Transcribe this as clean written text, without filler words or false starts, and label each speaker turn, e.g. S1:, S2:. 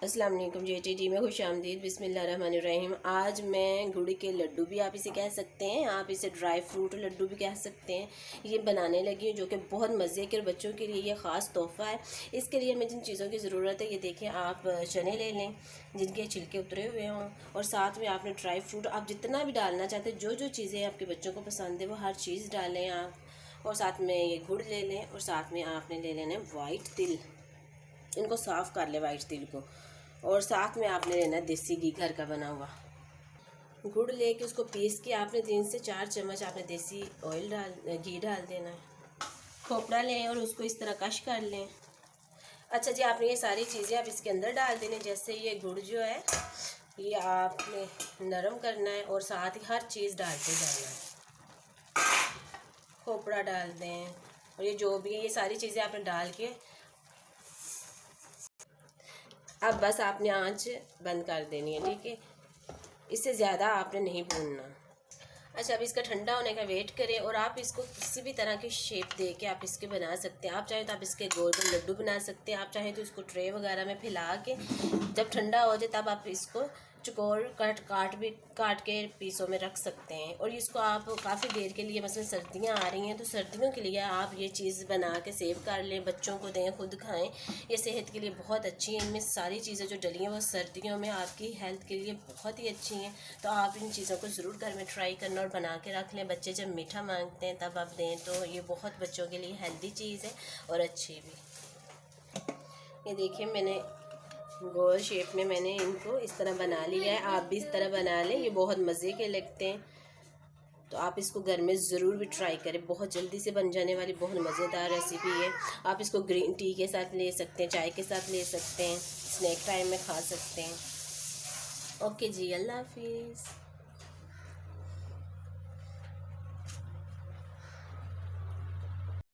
S1: अस्सलाम वालेकुम JTT में खुश आमदीद। बिस्मिल्लाहिर्रहमानिर्रहीम। आज मैं गुड़ के लड्डू भी आप इसे कह सकते हैं, आप इसे ड्राई फ्रूट लड्डू भी कह सकते हैं, ये बनाने लगी हूँ जो कि बहुत मज़े के और बच्चों के लिए ये ख़ास तोहफ़ा है। इसके लिए हमें जिन चीज़ों की ज़रूरत है ये देखें, आप चने ले लें जिनके छिलके उतरे हुए हों, और साथ में आपने ड्राई फ्रूट आप जितना भी डालना चाहते हैं, जो जो चीज़ें आपके बच्चों को पसंद है वो हर चीज़ डालें आप। और साथ में ये गुड़ ले लें, और साथ में आपने ले लेना है वाइट तिल, इनको साफ़ कर लें वाइट तिल को। और साथ में आपने लेना है देसी घी, घर का बना हुआ गुड़ लेके उसको पीस के आपने 3 से 4 चम्मच आपने देसी घी डाल देना है। खोपड़ा लें और उसको इस तरह कश कर लें। अच्छा जी, आपने ये सारी चीज़ें आप इसके अंदर डाल देनी। जैसे ये गुड़ जो है ये आपने नरम करना है, और साथ ही हर चीज़ डालते जाना है। खोपड़ा डाल दें, और ये जो भी है ये सारी चीज़ें आपने डाल के अब बस आपने आंच बंद कर देनी है, ठीक है। इससे ज़्यादा आपने नहीं भूनना। अच्छा, अब इसका ठंडा होने का वेट करें, और आप इसको किसी भी तरह की शेप दे के आप इसके बना सकते हैं। आप चाहें तो आप इसके गोल गोल लड्डू बना सकते हैं, आप चाहें तो इसको ट्रे वगैरह में फैला के जब ठंडा हो जाए तब आप इसको चकोर काट के पीसों में रख सकते हैं। और इसको आप काफ़ी देर के लिए, मसलन सर्दियाँ आ रही हैं तो सर्दियों के लिए आप ये चीज़ बना के सेव कर लें, बच्चों को दें, खुद खाएं। ये सेहत के लिए बहुत अच्छी है। इनमें सारी चीज़ें जो डली हैं वो सर्दियों में आपकी हेल्थ के लिए बहुत ही अच्छी हैं। तो आप इन चीज़ों को ज़रूर घर में ट्राई करना और बना के रख लें। बच्चे जब मीठा मांगते हैं तब आप दें, तो ये बहुत बच्चों के लिए हेल्दी चीज़ है और अच्छी भी। ये देखिए, मैंने गोल शेप में मैंने इनको इस तरह बना लिया है। आप भी इस तरह बना लें, ये बहुत मज़े के लगते हैं। तो आप इसको घर में ज़रूर भी ट्राई करें, बहुत जल्दी से बन जाने वाली बहुत मज़ेदार रेसिपी है। आप इसको ग्रीन टी के साथ ले सकते हैं, चाय के साथ ले सकते हैं, स्नैक टाइम में खा सकते हैं। ओके जी, अल्लाह हाफिज़।